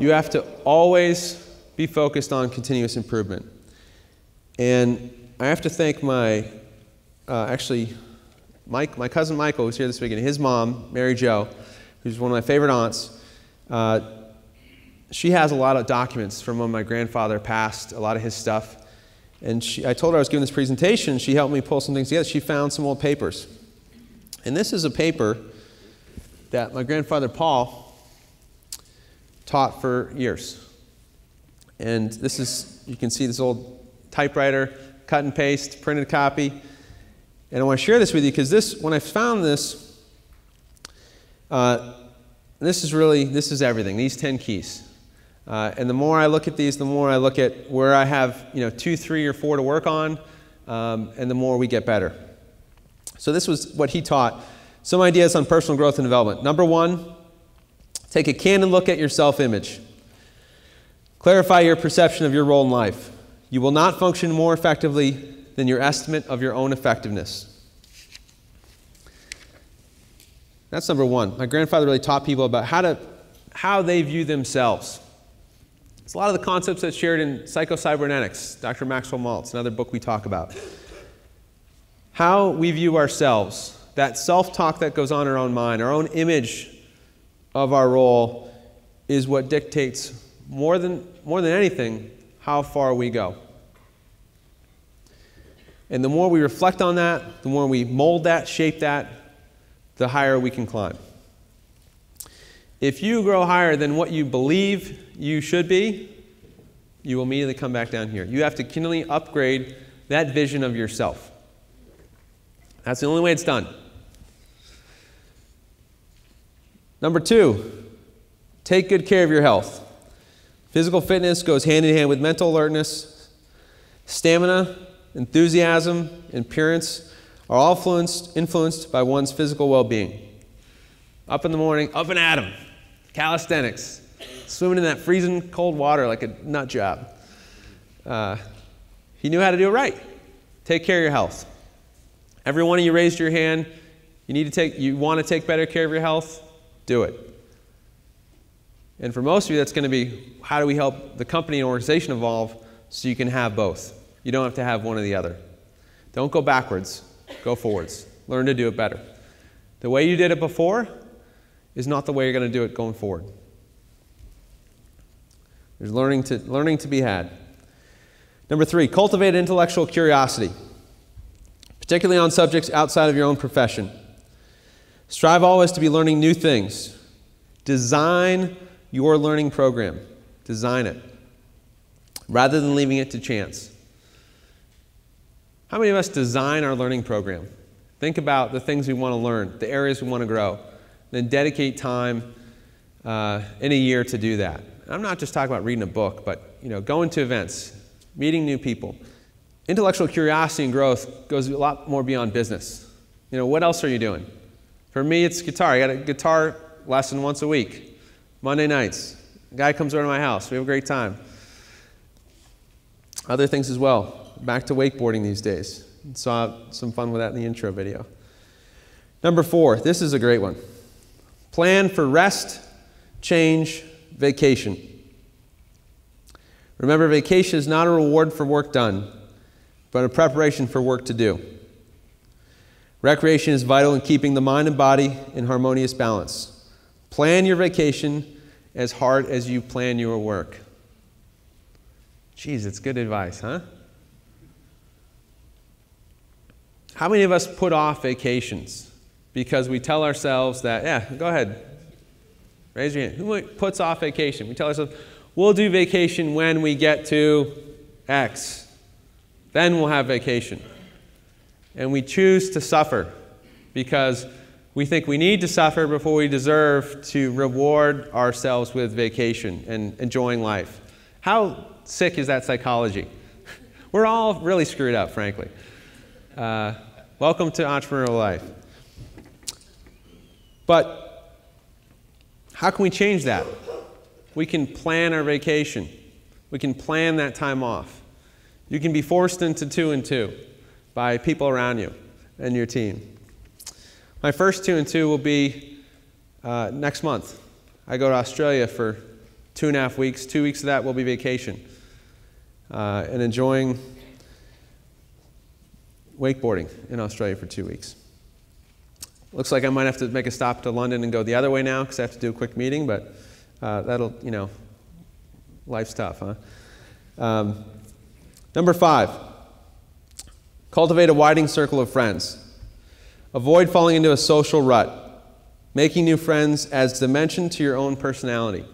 You have to always be focused on continuous improvement. And I have to thank my cousin Michael, who's here this weekend, his mom, Mary Jo, who's one of my favorite aunts. She has a lot of documents from when my grandfather passed, a lot of his stuff. And I told her I was giving this presentation. She helped me pull some things together. She found some old papers. And this is a paper that my grandfather Paul taught for years. And this is, you can see this old typewriter, cut and paste, printed copy. And I want to share this with you because this, when I found this, this is everything, these 10 keys. And the more I look at these, the more I look at where I have 2, 3, or 4 to work on, and the more we get better. So this was what he taught. Some ideas on personal growth and development. Number 1, take a candid look at your self-image. Clarify your perception of your role in life. You will not function more effectively than your estimate of your own effectiveness. That's number 1. My grandfather really taught people about how they view themselves. It's a lot of the concepts that's shared in Psychocybernetics, Dr. Maxwell Maltz, another book we talk about. How we view ourselves, that self-talk that goes on in our own mind, our own image of our role is what dictates more than anything how far we go. And the more we reflect on that, the more we mold that, shape that, the higher we can climb. If you grow higher than what you believe you should be, you will immediately come back down here. You have to continually upgrade that vision of yourself. That's the only way it's done. Number 2, take good care of your health. Physical fitness goes hand in hand with mental alertness. Stamina, enthusiasm, and appearance are all influenced by one's physical well-being. Up in the morning, up and at 'em. Calisthenics. Swimming in that freezing cold water like a nut job. He knew how to do it right. Take care of your health. Every one of you raised your hand. You want to take better care of your health? Do it. And for most of you, that's going to be, how do we help the company and organization evolve so you can have both? You don't have to have one or the other. Don't go backwards. Go forwards. Learn to do it better. The way you did it before is not the way you're going to do it going forward. There's learning to be had. Number 3, cultivate intellectual curiosity, particularly on subjects outside of your own profession. Strive always to be learning new things. Design your learning program. Design it, rather than leaving it to chance. How many of us design our learning program? Think about the things we want to learn, the areas we want to grow, then dedicate time in a year to do that. I'm not just talking about reading a book, but going to events, meeting new people. Intellectual curiosity and growth goes a lot more beyond business. What else are you doing? For me, it's guitar. I got a guitar lesson once a week, Monday nights. A guy comes over to my house. We have a great time. Other things as well. Back to wakeboarding these days. Saw some fun with that in the intro video. Number 4, this is a great one. Plan for rest, change, vacation. Remember, vacation is not a reward for work done, but a preparation for work to do. Recreation is vital in keeping the mind and body in harmonious balance. Plan your vacation as hard as you plan your work. Geez, it's good advice, huh? How many of us put off vacations because we tell ourselves that, yeah, go ahead, raise your hand. Who puts off vacation? We tell ourselves, we'll do vacation when we get to X. Then we'll have vacation. And we choose to suffer because we think we need to suffer before we deserve to reward ourselves with vacation and enjoying life. How sick is that psychology? We're all really screwed up, frankly. Welcome to entrepreneurial life. But how can we change that? We can plan our vacation. We can plan that time off. You can be forced into 2 and 2 by people around you and your team. My first 2 and 2 will be next month. I go to Australia for 2.5 weeks. 2 weeks of that will be vacation. And enjoying wakeboarding in Australia for 2 weeks. Looks like I might have to make a stop to London and go the other way now because I have to do a quick meeting, but that'll, you know, life's tough, huh? Number 5, cultivate a widening circle of friends. Avoid falling into a social rut. Making new friends adds dimension to your own personality.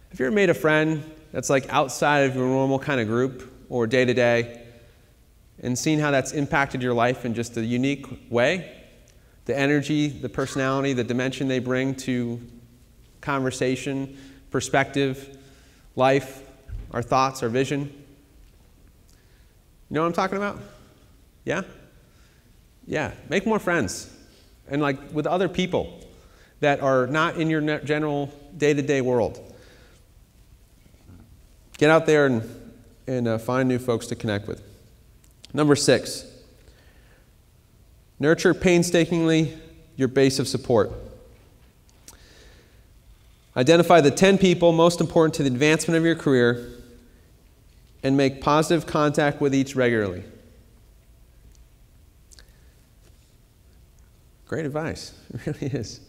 Have you ever made a friend that's like outside of your normal kind of group or day-to-day and seen how that's impacted your life in just a unique way? The energy, the personality, the dimension they bring to conversation, perspective, life, our thoughts, our vision. You know what I'm talking about? Yeah? Yeah, make more friends. And like with other people that are not in your general day-to-day world. Get out there and find new folks to connect with. Number 6, nurture painstakingly your base of support. Identify the 10 people most important to the advancement of your career and make positive contact with each regularly. Great advice. It really is.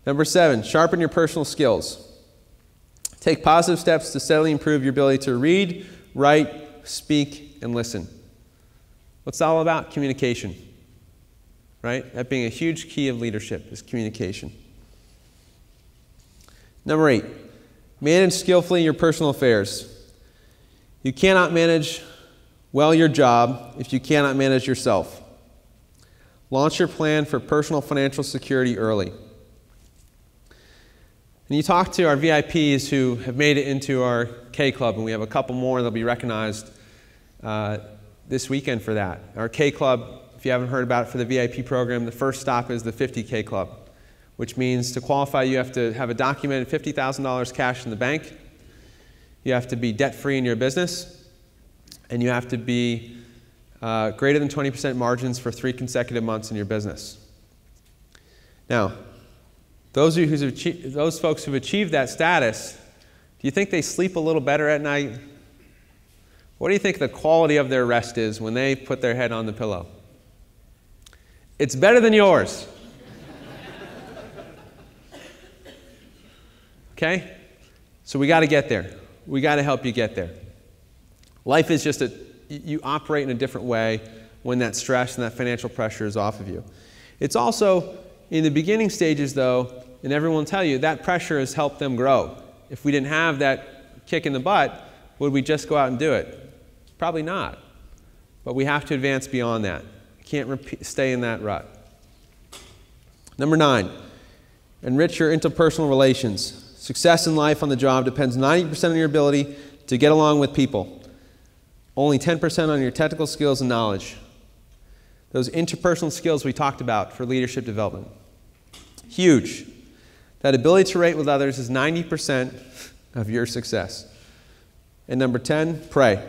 Number 7, sharpen your personal skills. Take positive steps to steadily improve your ability to read, write, speak, and listen. What's that all about? Communication. Right? That being a huge key of leadership is communication. Number 8, manage skillfully your personal affairs. You cannot manage well your job if you cannot manage yourself. Launch your plan for personal financial security early. And you talk to our VIPs who have made it into our K Club, and we have a couple more that'll be recognized this weekend for that. Our K Club, if you haven't heard about it for the VIP program, the first stop is the 50K Club, which means to qualify you have to have a documented $50,000 cash in the bank, you have to be debt-free in your business, and you have to be greater than 20% margins for 3 consecutive months in your business. Now, those folks who've achieved that status, do you think they sleep a little better at night? What do you think the quality of their rest is when they put their head on the pillow? It's better than yours. Okay? So we got to get there. We got to help you get there. Life is just you operate in a different way when that stress and that financial pressure is off of you. It's also, in the beginning stages though, and everyone will tell you, that pressure has helped them grow. If we didn't have that kick in the butt, would we just go out and do it? Probably not. But we have to advance beyond that. Can't stay in that rut. Number 9, enrich your interpersonal relations. Success in life on the job depends 90% on your ability to get along with people. Only 10% on your technical skills and knowledge. Those interpersonal skills we talked about for leadership development. Huge. That ability to relate with others is 90% of your success. And number 10, pray.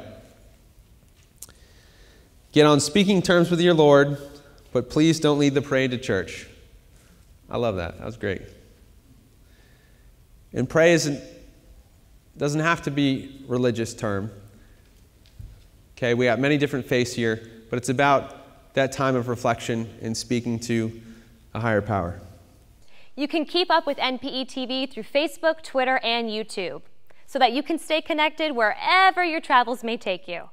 Get on speaking terms with your Lord, but please don't lead the parade to church. I love that. That was great. And pray doesn't have to be a religious term. Okay, we have many different faiths here, but it's about that time of reflection and speaking to a higher power. You can keep up with NPE TV through Facebook, Twitter, and YouTube so that you can stay connected wherever your travels may take you.